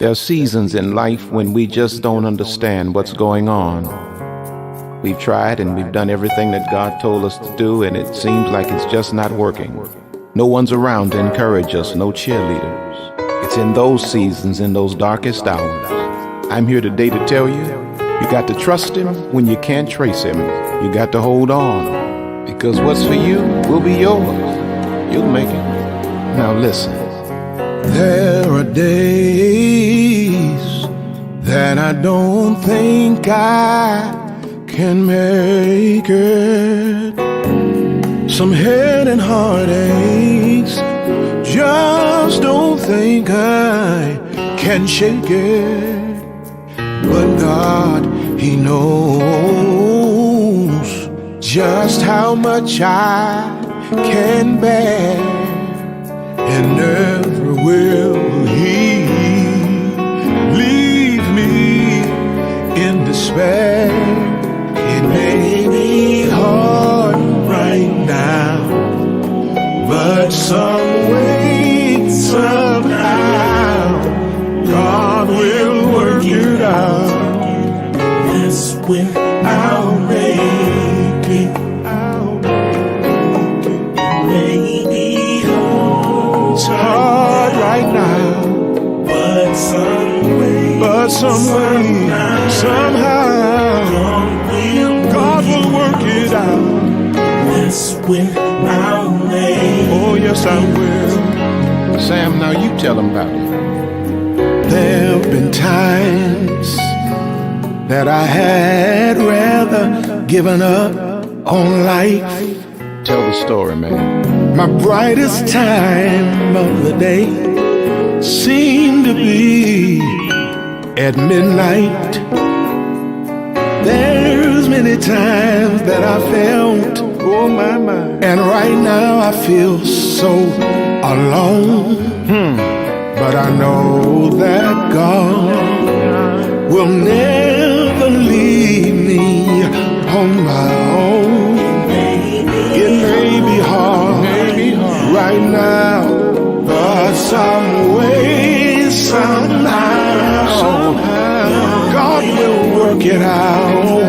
There are seasons in life when we just don't understand what's going on. We've tried and we've done everything that God told us to do, and it seems like it's just not working. No one's around to encourage us, no cheerleaders. It's in those seasons, in those darkest hours. I'm here today to tell you, you got to trust Him when you can't trace Him. You got to hold on, because what's for you will be yours. You'll make it. Now listen. There are days that I don't think I can make it. Some head and heartaches, just don't think I can shake it. But God, He knows just how much I can bear, and never will He leave me in despair. It may be hard right now, but some way, somehow, God will work it out. That's when I'll make it. It's hard right now, but some way, somehow, God will work it out. That's when I'll make. Oh yes, I will. Sam, now you tell them about it. There have been times that I had rather given up on life. Tell the story, man. My brightest time of the day seemed to be at midnight. There's many times that I felt, oh my, and right now I feel so alone. But I know that God will never leave me on my own. It may be hard right now, but some way, somehow, God will work it out.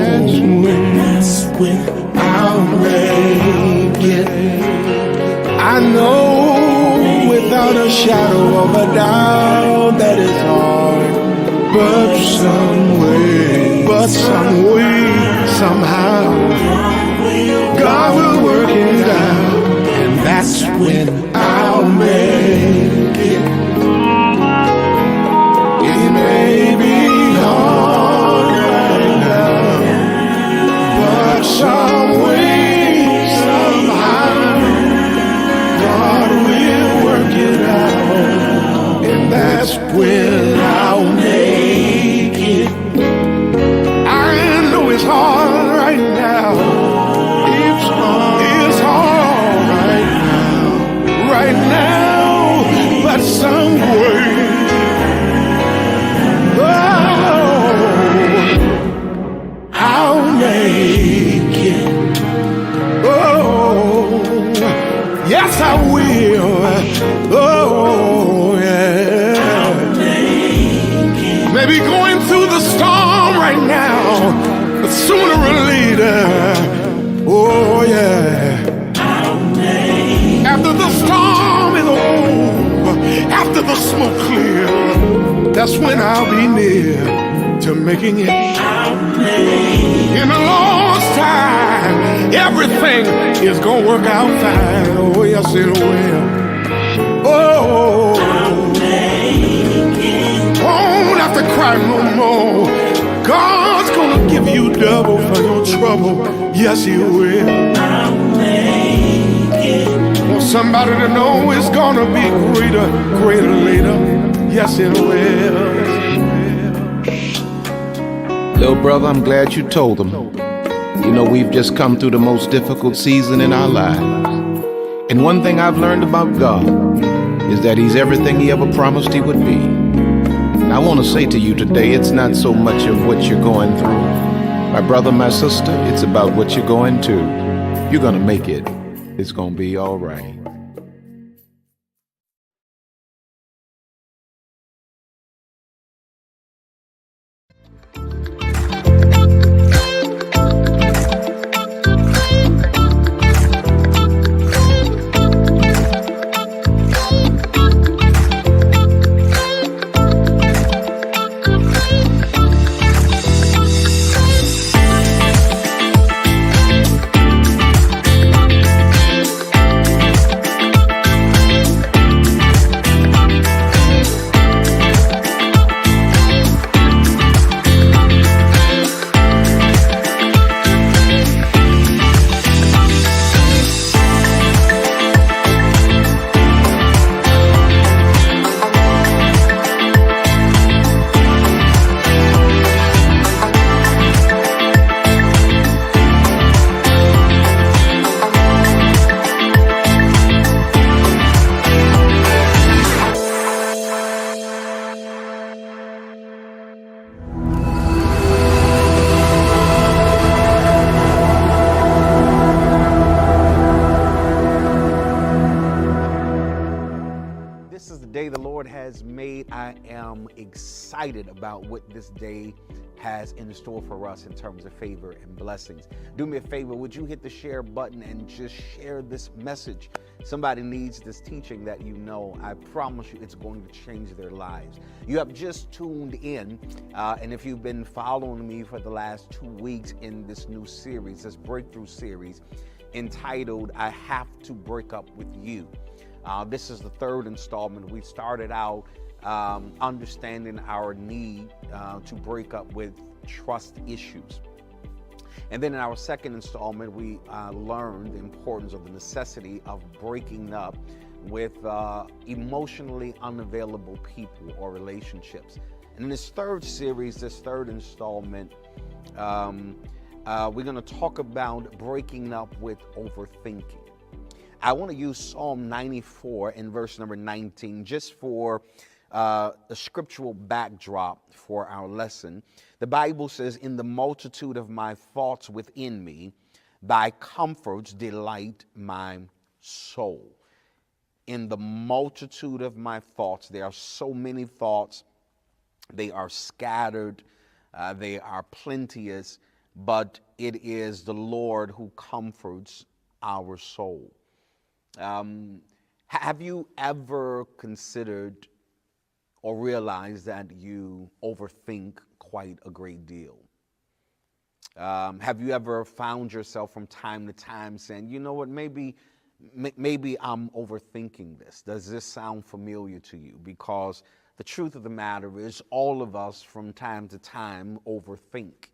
That's when I'll make it. I know without a shadow of a doubt that it's hard, but some way, somehow, God will work it out, and that's when I'll make it. It may be hard right now, but some way, somehow, God will work it out, and that's when I'll make it. I know it's hard right now. Right now, but some way, I'll make it. Oh, yes, I will. Oh, yeah. I'll make it. Maybe going through the storm right now, but sooner or later, oh, yeah. After the storm is over, after the smoke clears, that's when I'll be near to making it. In the Lord's time, everything is gonna work out fine. Oh yes, it will. Oh, don't have to cry no more. God's gonna give you double for your trouble. Yes, He will. Want somebody to know it's gonna be greater later. Yes, it will. Little brother, I'm glad you told them. You know, we've just come through the most difficult season in our lives. And one thing I've learned about God is that He's everything He ever promised He would be. And I want to say to you today, it's not so much of what you're going through. My brother, my sister, it's about what you're going to. You're gonna make it. It's gonna be all right. I am excited about what this day has in store for us in terms of favor and blessings. Do me a favor, would you hit the share button and just share this message? Somebody needs this teaching that you know. I promise you it's going to change their lives. You have just tuned in, and if you've been following me for the last 2 weeks in this new series, this breakthrough series entitled, I Have to Break Up With You. This is the third installment. We started out understanding our need to break up with trust issues. And then in our second installment, we learned the importance of the necessity of breaking up with emotionally unavailable people or relationships. And in this third series, this third installment, we're going to talk about breaking up with overthinking. I want to use Psalm 94 in verse number 19 just for a scriptural backdrop for our lesson. The Bible says, "In the multitude of my thoughts within me, thy comforts delight my soul." In the multitude of my thoughts, there are so many thoughts. They are scattered. They are plenteous, but it is the Lord who comforts our soul. Have you ever considered or realized that you overthink quite a great deal? Have you ever found yourself from time to time saying, you know what, maybe I'm overthinking this? Does this sound familiar to you? Because the truth of the matter is all of us from time to time overthink.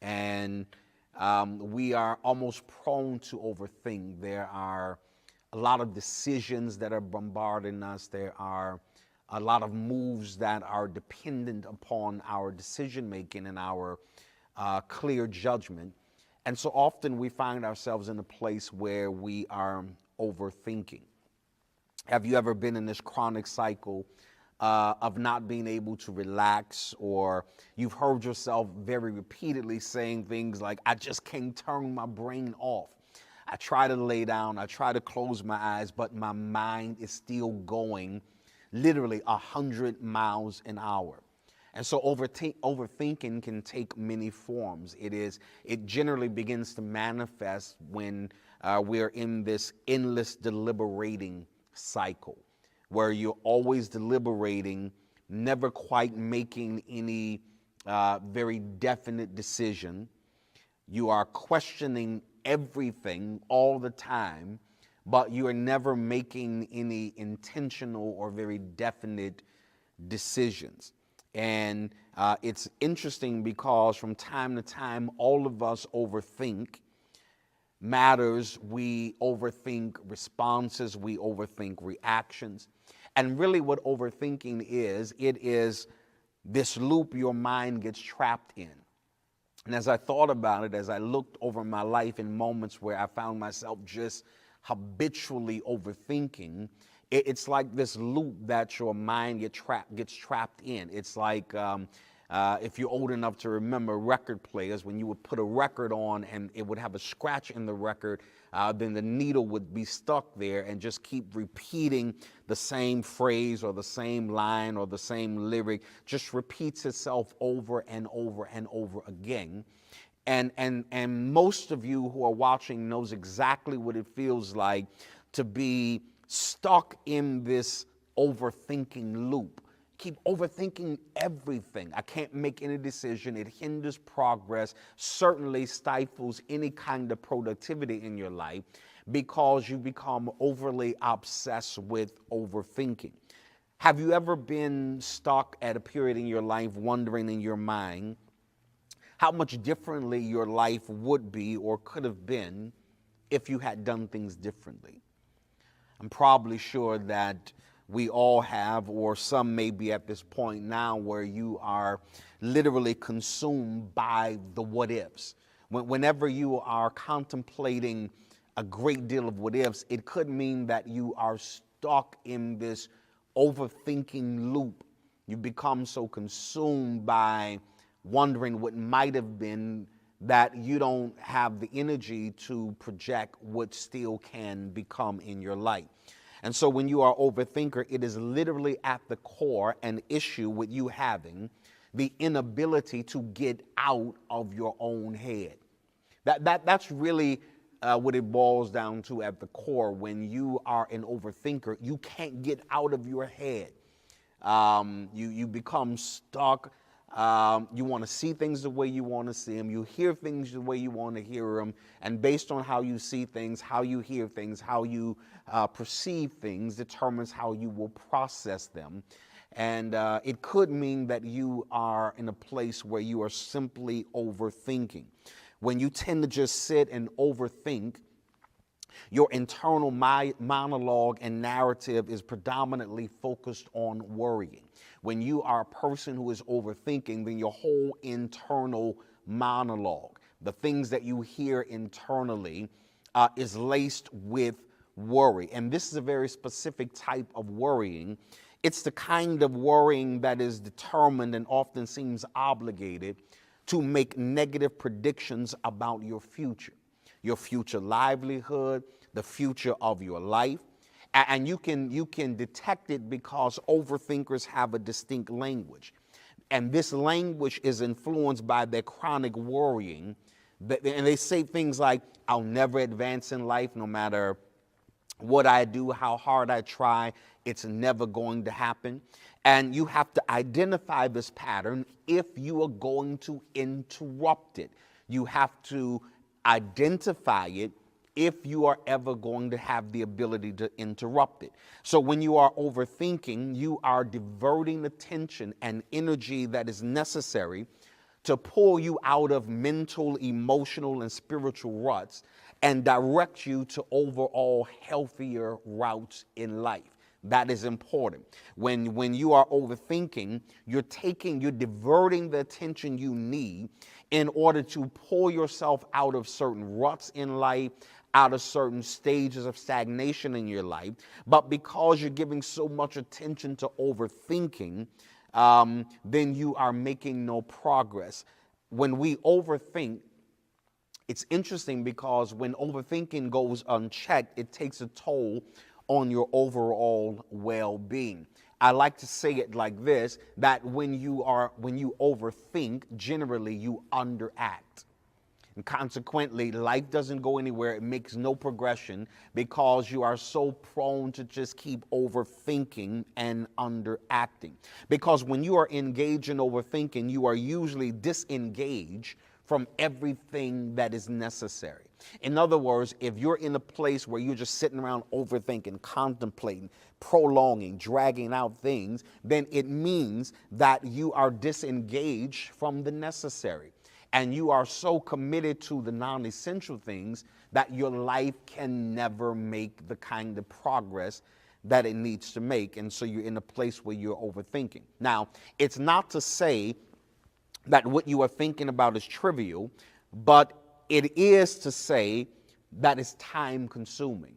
And we are almost prone to overthink. There are a lot of decisions that are bombarding us. There are a lot of moves that are dependent upon our decision making and our clear judgment. And so often we find ourselves in a place where we are overthinking. Have you ever been in this chronic cycle of not being able to relax, or you've heard yourself very repeatedly saying things like, I just can't turn my brain off. I try to lay down, I try to close my eyes, but my mind is still going literally 100 miles an hour. And so overthinking can take many forms. It generally begins to manifest when we're in this endless deliberating cycle, where you're always deliberating, never quite making any very definite decision. You are questioning everything all the time, but you are never making any intentional or very definite decisions. And it's interesting because from time to time, all of us overthink matters. We overthink responses. We overthink reactions. And really what overthinking is, it is this loop your mind gets trapped in. And as I thought about it, as I looked over my life in moments where I found myself just habitually overthinking, it's like this loop that your mind gets trapped in. It's like if you're old enough to remember record players, when you would put a record on and it would have a scratch in the record, then the needle would be stuck there and just keep repeating the same phrase or the same line or the same lyric, just repeats itself over and over and over again. And most of you who are watching knows exactly what it feels like to be stuck in this overthinking loop. Keep overthinking everything. I can't make any decision. It hinders progress, certainly stifles any kind of productivity in your life because you become overly obsessed with overthinking. Have you ever been stuck at a period in your life wondering in your mind how much differently your life would be or could have been if you had done things differently? I'm probably sure that we all have, or some may be at this point now where you are literally consumed by the what ifs. Whenever you are contemplating a great deal of what ifs, it could mean that you are stuck in this overthinking loop. You become so consumed by wondering what might have been that you don't have the energy to project what still can become in your life. And so when you are overthinker, it is literally at the core an issue with you having the inability to get out of your own head. That's really what it boils down to at the core. When you are an overthinker, you can't get out of your head. You become stuck. You want to see things the way you want to see them. You hear things the way you want to hear them. And based on how you see things, how you hear things, how you perceive things determines how you will process them. And it could mean that you are in a place where you are simply overthinking. When you tend to just sit and overthink, your internal monologue and narrative is predominantly focused on worrying. When you are a person who is overthinking, then your whole internal monologue, the things that you hear internally, is laced with worry. And this is a very specific type of worrying. It's the kind of worrying that is determined and often seems obligated to make negative predictions about your future livelihood, the future of your life. And you can detect it because overthinkers have a distinct language. And this language is influenced by their chronic worrying. And they say things like, I'll never advance in life no matter what I do, how hard I try, it's never going to happen. And you have to identify this pattern if you are going to interrupt it. You have to identify it if you are ever going to have the ability to interrupt it. So when you are overthinking, you are diverting attention and energy that is necessary to pull you out of mental, emotional, and spiritual ruts and direct you to overall healthier routes in life. That is important. When you are overthinking, you're diverting the attention you need in order to pull yourself out of certain ruts in life, out of certain stages of stagnation in your life. But because you're giving so much attention to overthinking, then you are making no progress. When we overthink, it's interesting because when overthinking goes unchecked, it takes a toll on your overall well-being. I like to say it like this, that when you overthink, generally you underact. And consequently, life doesn't go anywhere. It makes no progression because you are so prone to just keep overthinking and underacting. Because when you are engaged in overthinking, you are usually disengaged from everything that is necessary. In other words, if you're in a place where you're just sitting around overthinking, contemplating, prolonging, dragging out things, then it means that you are disengaged from the necessary. And you are so committed to the non-essential things that your life can never make the kind of progress that it needs to make. And so you're in a place where you're overthinking. Now, it's not to say that what you are thinking about is trivial, but it is to say that it's time consuming.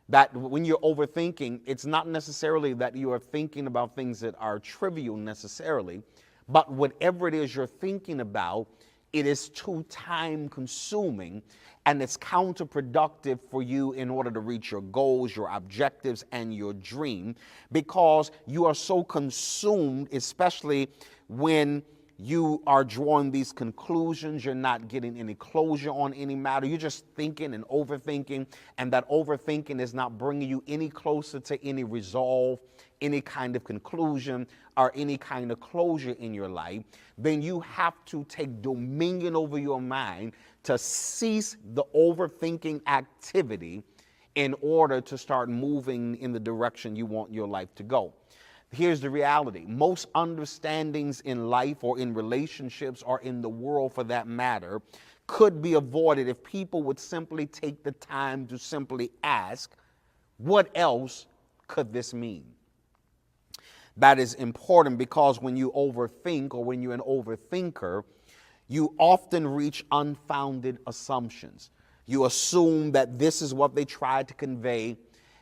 That when you're overthinking, it's not necessarily that you are thinking about things that are trivial necessarily, but whatever it is you're thinking about, it is too time consuming and it's counterproductive for you in order to reach your goals, your objectives, and your dream, because you are so consumed, especially when you are drawing these conclusions, you're not getting any closure on any matter, you're just thinking and overthinking, and that overthinking is not bringing you any closer to any resolve, any kind of conclusion, or any kind of closure in your life. Then you have to take dominion over your mind to cease the overthinking activity in order to start moving in the direction you want your life to go. Here's the reality. Most understandings in life or in relationships or in the world for that matter could be avoided if people would simply take the time to simply ask, what else could this mean? That is important because when you overthink or when you're an overthinker, you often reach unfounded assumptions. You assume that this is what they tried to convey,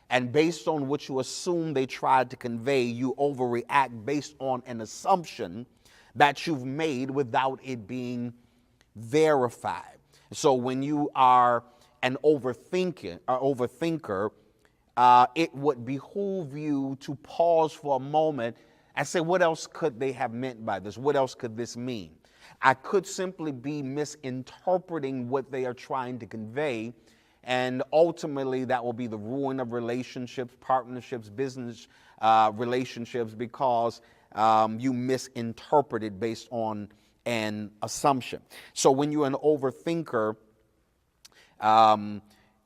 and based on what you assume they tried to convey, you overreact based on an assumption that you've made without it being verified. So when you are an overthinker, it would behoove you to pause for a moment and say, what else could they have meant by this? What else could this mean? I could simply be misinterpreting what they are trying to convey, and ultimately that will be the ruin of relationships, partnerships, business relationships, because you misinterpreted based on an assumption. So when you're an overthinker,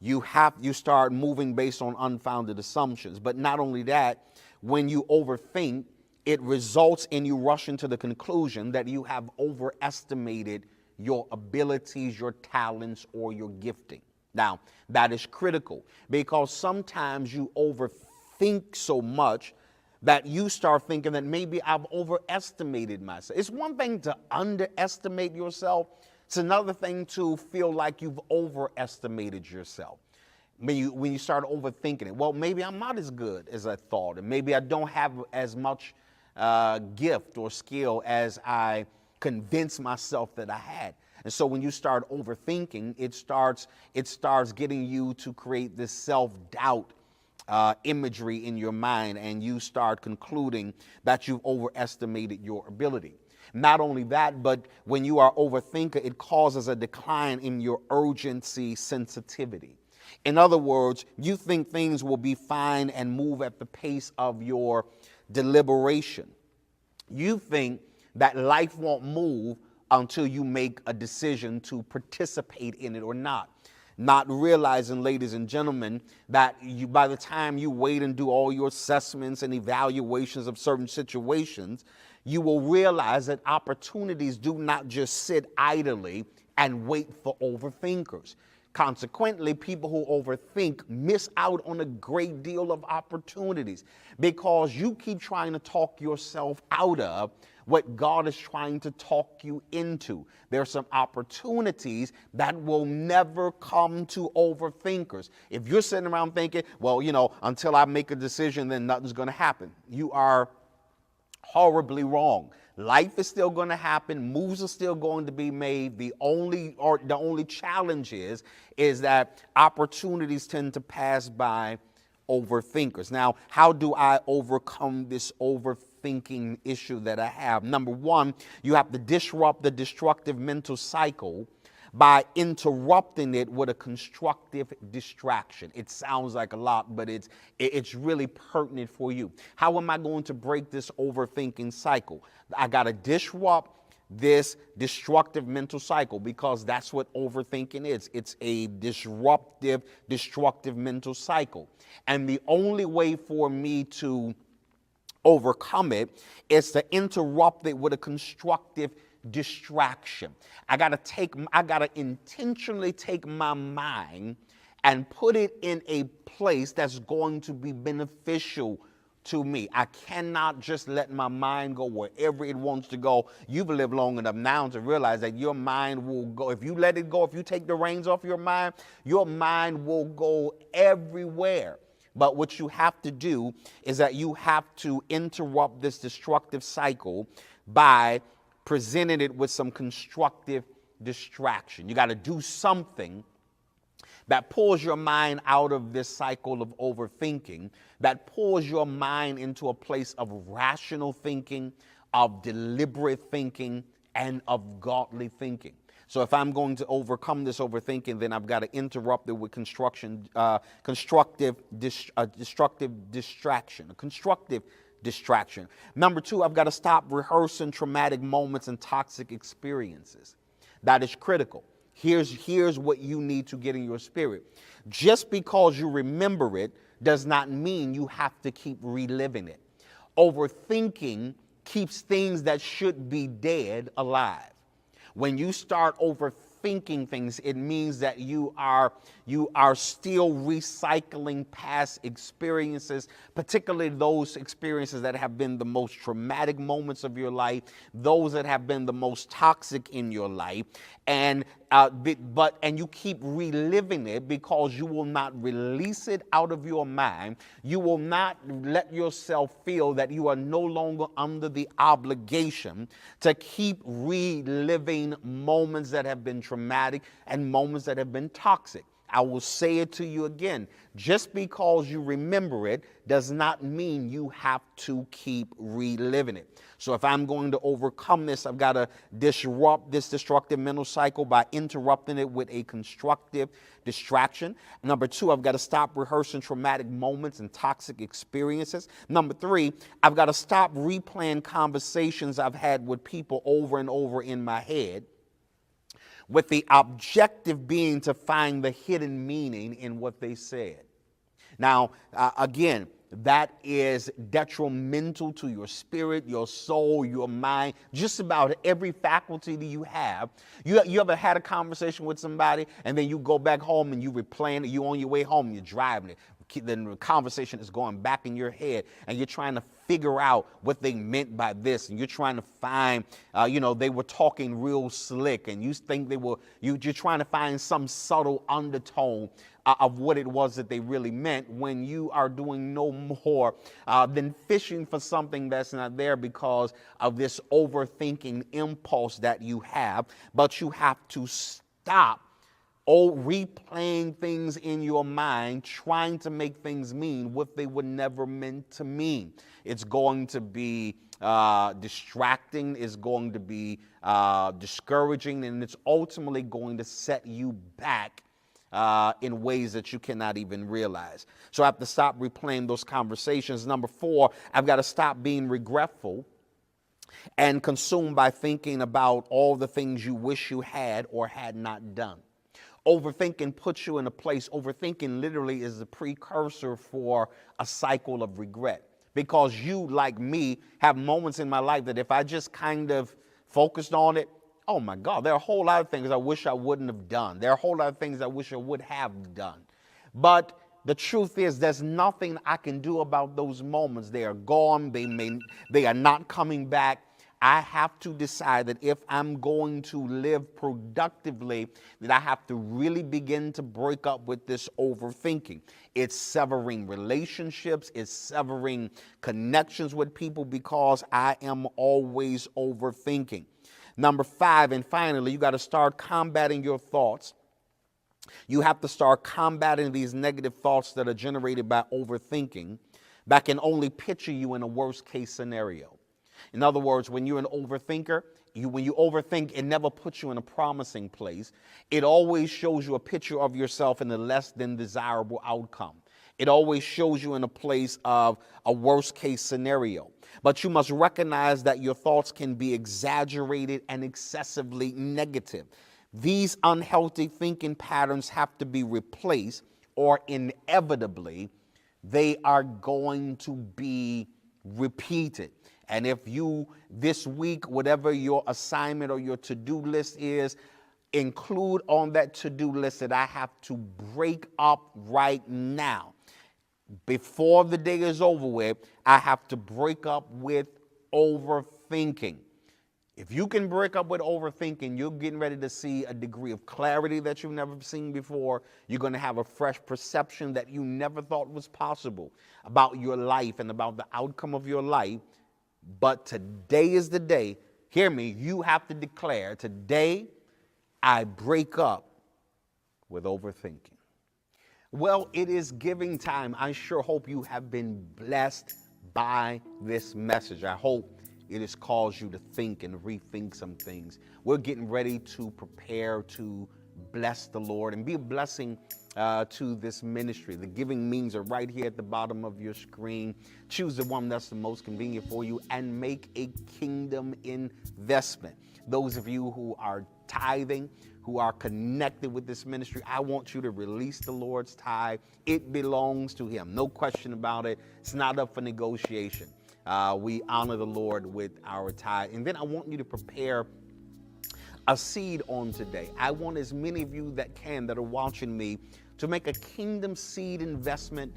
you start moving based on unfounded assumptions. But not only that, when you overthink, it results in you rushing to the conclusion that you have overestimated your abilities, your talents, or your gifting. Now, that is critical, because sometimes you overthink so much that you start thinking that maybe I've overestimated myself. It's one thing to underestimate yourself. It's another thing to feel like you've overestimated yourself. When you start overthinking it, well, maybe I'm not as good as I thought, and maybe I don't have as much gift or skill as I convinced myself that I had. And so when you start overthinking, it starts getting you to create this self-doubt imagery in your mind, and you start concluding that you've overestimated your ability. Not only that, but when you are overthinker, it causes a decline in your urgency sensitivity. In other words, you think things will be fine and move at the pace of your deliberation. You think that life won't move until you make a decision to participate in it or not. Not realizing, ladies and gentlemen, that by the time you wait and do all your assessments and evaluations of certain situations, you will realize that opportunities do not just sit idly and wait for overthinkers. Consequently, people who overthink miss out on a great deal of opportunities, because you keep trying to talk yourself out of what God is trying to talk you into. There are some opportunities that will never come to overthinkers. If you're sitting around thinking, well, until I make a decision, then nothing's going to happen, you are horribly wrong. Life is still going to happen. Moves are still going to be made. The only challenge is that opportunities tend to pass by overthinkers. Now, how do I overcome this overthinking issue that I have? Number one, you have to disrupt the destructive mental cycle by interrupting it with a constructive distraction. It sounds like a lot, but it's really pertinent for you. How am I going to break this overthinking cycle? I got to disrupt this destructive mental cycle, because that's what overthinking is. It's a disruptive, destructive mental cycle. And the only way for me to overcome it is to interrupt it with a constructive distraction. I gotta intentionally take my mind and put it in a place that's going to be beneficial to me. I cannot just let my mind go wherever it wants to go. You've lived long enough now to realize that your mind will go. If you let it go, if you take the reins off your mind will go everywhere. But what you have to do is that you have to interrupt this destructive cycle by presenting it with some constructive distraction. You got to do something that pulls your mind out of this cycle of overthinking, that pulls your mind into a place of rational thinking, of deliberate thinking, and of godly thinking. So if I'm going to overcome this overthinking, then I've got to interrupt it with destructive distraction. Number two, I've got to stop rehearsing traumatic moments and toxic experiences. That is critical. Here's what you need to get in your spirit. Just because you remember it does not mean you have to keep reliving it. Overthinking keeps things that should be dead alive. When you start overthinking things, it means that you are still recycling past experiences, particularly those experiences that have been the most traumatic moments of your life, those that have been the most toxic in your life, and you keep reliving it because you will not release it out of your mind. You will not let yourself feel that you are no longer under the obligation to keep reliving moments that have been traumatic and moments that have been toxic. I will say it to you again. Just because you remember it does not mean you have to keep reliving it. So if I'm going to overcome this, I've got to disrupt this destructive mental cycle by interrupting it with a constructive distraction. Number two, I've got to stop rehearsing traumatic moments and toxic experiences. Number three, I've got to stop replaying conversations I've had with people over and over in my head, with the objective being to find the hidden meaning in what they said. Now, again, that is detrimental to your spirit, your soul, your mind, just about every faculty that you have. You ever had a conversation with somebody and then you go back home and you replaying it, you on your way home, you're driving it. Then the conversation is going back in your head and you're trying to figure out what they meant by this, and you're trying to find, they were talking real slick and you think you're trying to find some subtle undertone of what it was that they really meant, when you are doing no more than fishing for something that's not there because of this overthinking impulse that you have. But you have to stop replaying things in your mind, trying to make things mean what they were never meant to mean. It's going to be distracting, it's going to be discouraging, and it's ultimately going to set you back in ways that you cannot even realize. So I have to stop replaying those conversations. Number four, I've got to stop being regretful and consumed by thinking about all the things you wish you had or had not done. Overthinking puts you in a place. Overthinking literally is the precursor for a cycle of regret, because you, like me, have moments in my life that if I just kind of focused on it, oh my God, there are a whole lot of things I wish I wouldn't have done. There are a whole lot of things I wish I would have done. But the truth is, there's nothing I can do about those moments. They are gone. They are not coming back. I have to decide that if I'm going to live productively, that I have to really begin to break up with this overthinking. It's severing relationships, it's severing connections with people because I am always overthinking. Number five, and finally, you got to start combating your thoughts. You have to start combating these negative thoughts that are generated by overthinking that can only picture you in a worst case scenario. In other words, when you're an overthinker, when you overthink, it never puts you in a promising place. It always shows you a picture of yourself in a less than desirable outcome. It always shows you in a place of a worst case scenario. But you must recognize that your thoughts can be exaggerated and excessively negative. These unhealthy thinking patterns have to be replaced, or inevitably they are going to be repeated. And if you, this week, whatever your assignment or your to-do list is, include on that to-do list that I have to break up right now. Before the day is over with, I have to break up with overthinking. If you can break up with overthinking, you're getting ready to see a degree of clarity that you've never seen before. You're going to have a fresh perception that you never thought was possible about your life and about the outcome of your life. But today is the day, hear me, you have to declare, today I break up with overthinking. Well, it is giving time. I sure hope you have been blessed by this message. I hope it has caused you to think and rethink some things. We're getting ready to prepare to bless the Lord and be a blessing to this ministry. The giving means are right here at the bottom of your screen. Choose the one that's the most convenient for you and make a kingdom investment. Those of you who are tithing, who are connected with this ministry, I want you to release the Lord's tithe. It belongs to Him. No question about it. It's not up for negotiation. We honor the Lord with our tithe. And then I want you to prepare a seed on today. I want as many of you that are watching me to make a kingdom seed investment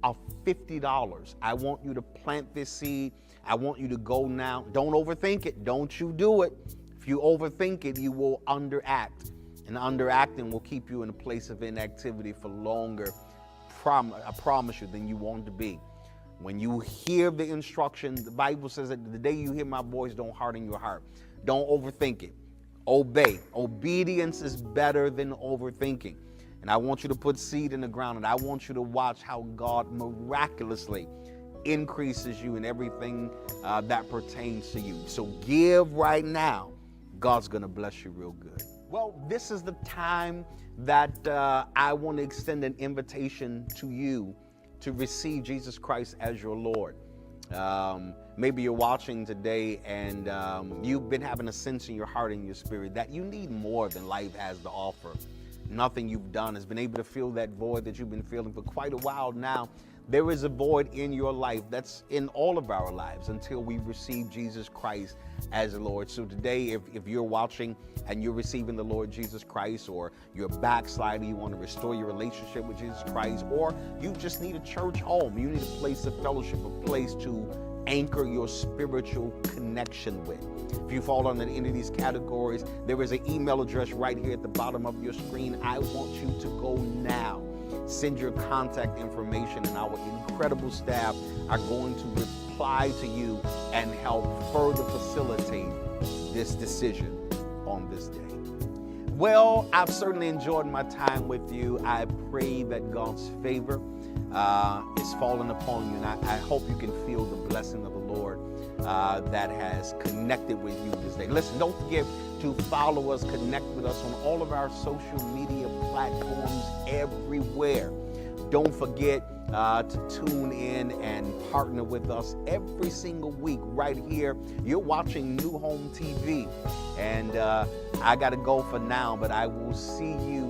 of $50. I want you to plant this seed. I want you to go now. Don't overthink it. Don't you do it. If you overthink it, you will underact. And underacting will keep you in a place of inactivity for longer, I promise you, than you want to be. When you hear the instructions, the Bible says that the day you hear my voice, don't harden your heart. Don't overthink it. Obey. Obedience is better than overthinking. And I want you to put seed in the ground, and I want you to watch how God miraculously increases you in everything that pertains to you. So give right now. God's going to bless you real good. Well, this is the time that I want to extend an invitation to you to receive Jesus Christ as your Lord. Maybe you're watching today and you've been having a sense in your heart and your spirit that you need more than life has to offer. Nothing you've done has been able to fill that void that you've been feeling for quite a while now. There is a void in your life, that's in all of our lives, until we receive Jesus Christ as the Lord. So today, if you're watching and you're receiving the Lord Jesus Christ, or you're a backslider, you want to restore your relationship with Jesus Christ, or you just need a church home, you need a place of fellowship, a place to anchor your spiritual connection with. If you fall under any of these categories, there is an email address right here at the bottom of your screen. I want you to go now. Send your contact information, and our incredible staff are going to reply to you and help further facilitate this decision on this day. Well, I've certainly enjoyed my time with you. I pray that God's favor is falling upon you, and I hope you can feel the blessing of the Lord that has connected with you this day. Listen, don't forget to follow us, connect with us on all of our social media platforms everywhere. Don't forget to tune in and partner with us every single week right here. You're watching New Home TV, and I got to go for now, but I will see you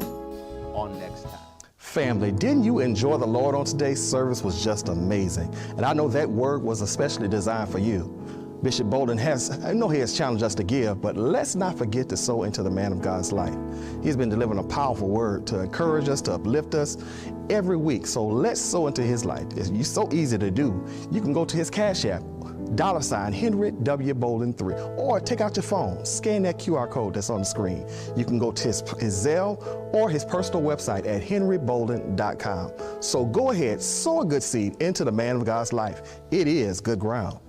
on next time. Family, didn't you enjoy the Lord on today's service? Was just amazing. And I know that word was especially designed for you. Bishop Bolden I know he has challenged us to give, but let's not forget to sow into the man of God's life. He's been delivering a powerful word to encourage us, to uplift us every week. So let's sow into his life. It's so easy to do. You can go to his Cash App, $Henry W. Bolden 3, or take out your phone, scan that QR code that's on the screen. You can go to his Zelle or his personal website at henrybolden.com. So go ahead, sow a good seed into the man of God's life. It is good ground.